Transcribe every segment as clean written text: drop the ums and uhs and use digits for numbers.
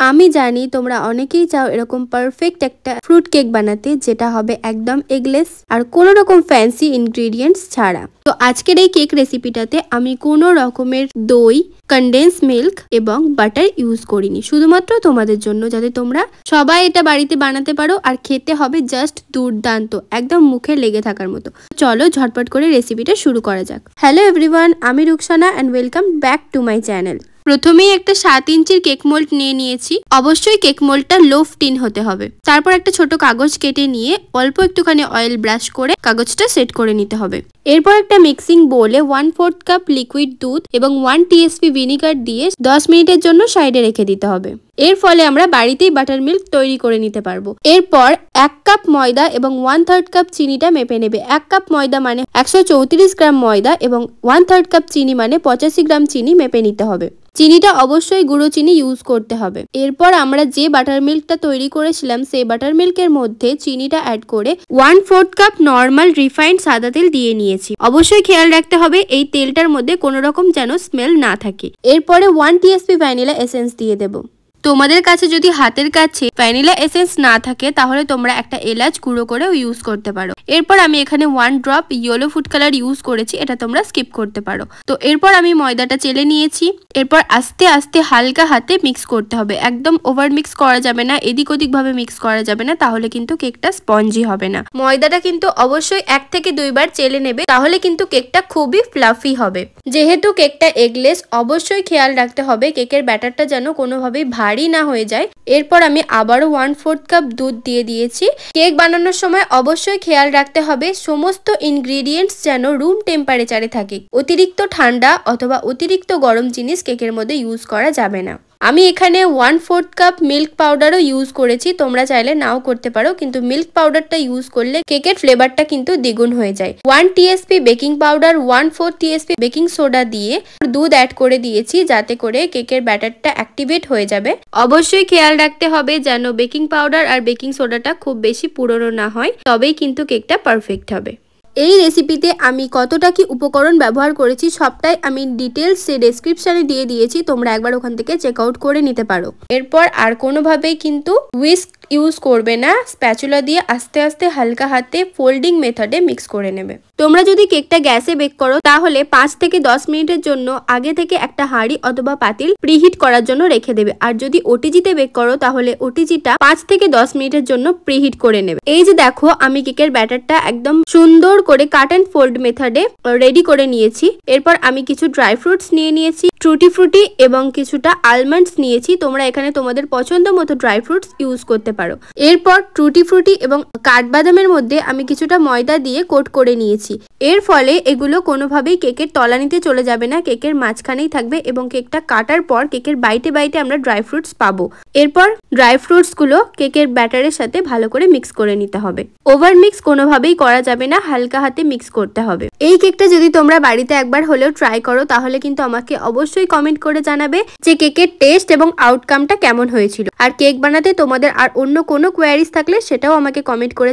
আমি জানি তোমরা অনেকেই চাও এরকম পারফেক্ট একটা ফ্রুট কেক বানাতে, যেটা হবে একদম এগলেস আর কোনো রকম ফ্যান্সি ইনগ্রেডিয়েন্টস ছাড়া। তো আজকের এই কেক রেসিপিটাতে আমি কোনো রকমের দই, কনডেন্স মিল্ক এবং বাটার ইউজ করিনি, শুধুমাত্র তোমাদের জন্য, যাতে তোমরা সবাই এটা বাড়িতে বানাতে পারো আর খেতে হবে জাস্ট দুর্দান্ত, একদম মুখে লেগে থাকার মতো। চলো ঝটপট করে রেসিপিটা শুরু করা যাক। হ্যালো এভরিওয়ান, আমি Rukhsana and welcome back to my channel. প্রথমেই একটা 7 ইঞ্চির কেক মোল্ড নিয়ে নিয়েছি। অবশ্যই কেক মোল্ডটা লোফ টিন হতে হবে। তারপর একটা ছোট কাগজ কেটে নিয়ে অল্প একটুখানি অয়েল ব্রাশ করে কাগজটা সেট করে নিতে হবে। এরপর একটা মিক্সিং বোলে 1/4 কাপ লিকুইড দুধ এবং 1 টিএসপি ভিনিগার দিয়ে 10 মিনিটের জন্য সাইডে রেখে দিতে হবে। এর ফলে আমরা বাড়িতেই বাটার মিল্ক তৈরি করে নিতে পারবো। এরপর 1 কাপ ময়দা এবং 1/3 কাপ চিনিটা মেপে নেবে। 1 কাপ ময়দা মানে 134 গ্রাম ময়দা এবং 1/3 কাপ চিনি মানে 85 গ্রাম চিনি মেপে নিতে হবে। চিনিটা অবশ্যই গুঁড়ো চিনি ইউজ করতে হবে। এরপর আমরা যে বাটার মিল্কটা তৈরি করেছিলাম সেই বাটার মিল্কের মধ্যে চিনিটা অ্যাড করে 1/4 কাপ নর্মাল রিফাইন্ড সাদা তেল দিয়ে নিয়েছি। অবশ্যই খেয়াল রাখতে হবে এই তেলটার মধ্যে কোনো রকম যেন স্মেল না থাকে। এরপরে 1 টিএসপি ভ্যানিলা এসেন্স দিয়ে দেবো। তোমাদের কাছে যদি হাতের কাছে ভ্যানিলা এসেন্স না থাকে তাহলে তোমরা একটা এলাচ গুঁড়ো করেও ইউজ করতে পারো। এরপর আমি এখানে 1 drop yellow food colour use করেছি, এটা তোমরা স্কিপ করতে পারো। তো এরপর আমি ময়দাটা চেলে নিয়েছি। এরপর আস্তে আস্তে হালকা হাতে মিক্স করতে হবে, একদম ওভার মিক্স করা যাবে না, এদিক ওদিক ভাবে মিক্স করা যাবে না, তাহলে কিন্তু কেকটা স্পঞ্জি হবে না। ময়দাটা কিন্তু অবশ্যই 1 থেকে 2 বার চেলে নেবে, তাহলে কিন্তু কেকটা খুবই ফ্লাফি হবে। যেহেতু কেকটা এগলেস, অবশ্যই খেয়াল রাখতে হবে কেকের ব্যাটারটা যেন কোনোভাবেই ভারী না হয়ে যায়। এরপর আমি আবারও 1/4 কাপ দুধ দিয়ে দিয়েছি। কেক বানানোর সময় অবশ্যই খেয়াল রাখতে হবে সমস্ত ইনগ্রেডিয়েন্টস যেন রুম টেম্পারেচারে থাকে। অতিরিক্ত ঠান্ডা অথবা অতিরিক্ত গরম জিনিস কেকের মধ্যে ইউজ করা যাবে না। আমি এখানে 1/4 কাপ মিল্ক পাউডারও ইউজ করেছি, তোমরা চাইলে নাও করতে পারো, কিন্তু মিল্ক পাউডারটা ইউজ করলে কেকের ফ্লেভারটা কিন্তু দ্বিগুণ হয়ে যায়। 1 TSP baking powder, 1/4 TSP baking soda দিয়ে দুধ অ্যাড করে দিয়েছি, যাতে করে কেকের ব্যাটারটা অ্যাক্টিভেট হয়ে যাবে। অবশ্যই খেয়াল রাখতে হবে যেন বেকিং পাউডার আর বেকিং সোডাটা খুব বেশি পুরনো না হয়, তবেই কিন্তু কেকটা পারফেক্ট হবে। এই রেসিপিতে আমি কতটা কি উপকরণ ব্যবহার করেছি সবটাই আমি ডিটেলসে ডেসক্রিপশনে দিয়ে দিয়েছি, তোমরা একবার ওখান থেকে চেক আউট করে নিতে পারো। এরপর আর কোনোভাবেই কিন্তু হুইস্ক ইউজ করবে না, স্প্যাচুলা দিয়ে আস্তে আস্তে হালকা হাতে ফোল্ডিং মেথডে মিক্স করে নেবে। তোমরা যদি কেকটা গ্যাসে বেক করো তাহলে 5 থেকে 10 মিনিটের জন্য আগে থেকে একটা হাঁড়ি অথবা পাতিল প্রিহিট করার জন্য রেখে দেবে। আর যদি ওটিজিতে বেক করো তাহলে ওটিজিটা 5 থেকে 10 মিনিটের জন্য প্রিহিট করে নেবে। এই যে দেখো, আমি কেকের ব্যাটারটা একদম সুন্দর করে কাট অ্যান্ড ফোল্ড মেথডে রেডি করে নিয়েছি। এরপর আমি কিছু ড্রাই ফ্রুটস নিয়ে নিয়েছি, টুটি ফ্রুটি এবং কিছুটা আলমন্ডস নিয়েছি। তোমরা এখানে তোমাদের পছন্দ মতো ড্রাই ফ্রুটস ইউজ করতে পারো। এরপর টুটি ফ্রুটি এবং কাঠবাদামের মধ্যে আমি কিছুটা ময়দা দিয়ে কোট করে নিয়েছি। এর ফলে এগুলো কোনোভাবেই কেকের তলানিতে চলে যাবে না, কেকের মাঝখানেই থাকবে এবং কেকটা কাটার পর কেকের বাইটে বাইটে আমরা ড্রাই ফ্রুটস পাবো। এরপর ড্রাই ফ্রুটস গুলো কেকের ব্যাটারের সাথে ভালো করে মিক্স করে নিতে হবে। ওভার মিক্স কোনোভাবেই করা যাবে না, হালকা হাতে মিক্স করতে হবে। এই কেকটা যদি তোমরা বাড়িতে একবার হলেও ট্রাই করো তাহলে কিন্তু আমাকে অবশ্যই কমেন্ট করে জানাবে যে কেকের টেস্ট এবং আউটকামটা কেমন হয়েছিল। আর কেক বানাতে তোমাদের আর অন্য কোনো কোয়ারিজ থাকলে সেটাও আমাকে কমেন্ট করে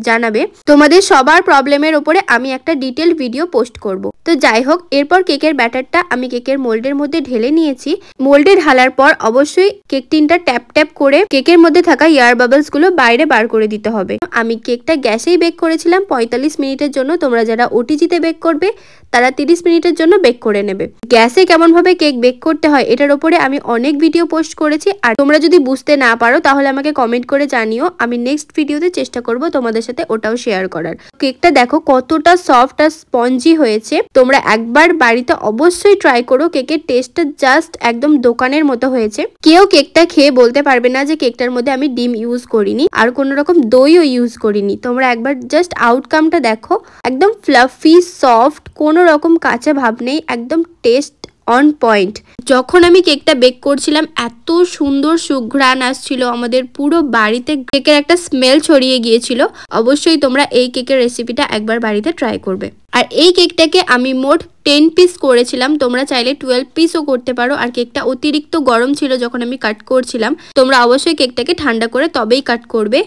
জানাবে। তোমাদের সবার প্রবলেমের উপরে আমি একটা ডিটেল ভিডিও পোস্ট করব। তো যাই হোক, এরপর কেকের ব্যাটারটা আমি কেকের মোল্ডের মধ্যে ঢেলে নিয়েছি। মোল্ডে ঢালার পর অবশ্যই কেক টিনটা ট্যাপ ট্যাপ করে কেকের মধ্যে থাকা এয়ার বাবলস গুলো বাইরে বার করে দিতে হবে। আমি কেকটা গ্যাসেই বেক করেছিলাম 45 মিনিটের জন্য। তোমরা যারা ওটিজিতে বেক করবে তারা 30 মিনিটের জন্য বেক করে নেবে। গ্যাসে কেমন ভাবে কেক বেক করতে হয় এটার উপরে আমি অনেক ভিডিও পোস্ট করেছি, আর তোমরা যদি বুঝতে না পারো তাহলে আমাকে কমেন্ট করে জানিও, আমি নেক্সট ভিডিওতে চেষ্টা করব তোমাদের সাথে ওটাও শেয়ার করার। কেকটা দেখো কতটা সফট আর স্পঞ্জি হয়েছে, তোমরা একবার বাড়িতে অবশ্যই ট্রাই করো। কেকের টেস্টটা জাস্ট একদম দোকানের মতো হয়েছে। কেউ কেকটা খেয়ে বলতে পারবে না যে কেকটার মধ্যে আমি ডিম ইউজ করিনি আর কোনো রকম দইও ইউজ করিনি। তোমরা একবার জাস্ট আউটকামটা দেখো, একদম ফ্লাফি সফট, কোনো রকম কাঁচা ভাব নেই, একদম টেস্ট অন পয়েন্ট। যখন আমি কেকটা বেক করছিলাম এত সুন্দর সুঘ্রাণ আসছিল, আমাদের পুরো বাড়িতে কেকের একটা স্মেল ছড়িয়ে গিয়েছিল। অবশ্যই তোমরা এই কেকের রেসিপিটা একবার বাড়িতে ট্রাই করবে। আর এই কেকটাকে আমি মোট 10 পিস করেছিলাম, তোমরা চাইলে 12 পিসও করতে পারো। আর কেকটা অতিরিক্ত গরম ছিল যখন আমি কাট করছিলাম, তোমরা অবশ্যই কেকটাকে ঠান্ডা করে তবেই কাট করবে।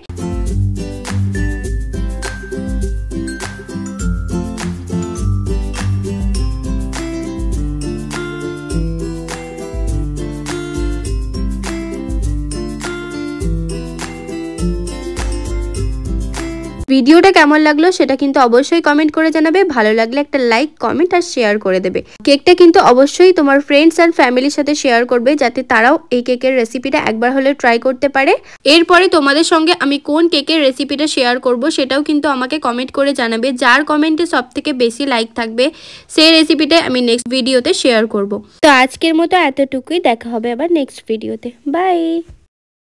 ভিডিওটা কেমন লাগলো সেটা কিন্তু অবশ্যই কমেন্ট করে জানাবে। ভালো লাগলে একটা লাইক, কমেন্ট আর শেয়ার করে দেবে। কেকটা কিন্তু অবশ্যই তোমার ফ্রেন্ডস আর ফ্যামিলির সাথে শেয়ার করবে, যাতে তারাও এই কেকের রেসিপিটা একবার হলে ট্রাই করতে পারে। এরপরে তোমাদের সঙ্গে আমি কোন কেকের রেসিপিটা শেয়ার করব সেটাও কিন্তু আমাকে কমেন্ট করে জানাবে। যার কমেন্টে সব থেকে বেশি লাইক থাকবে সেই রেসিপিটা আমি নেক্সট ভিডিওতে শেয়ার করব। তো আজকের মতো এতটুকুই, দেখা হবে আবার নেক্সট ভিডিওতে। বাই।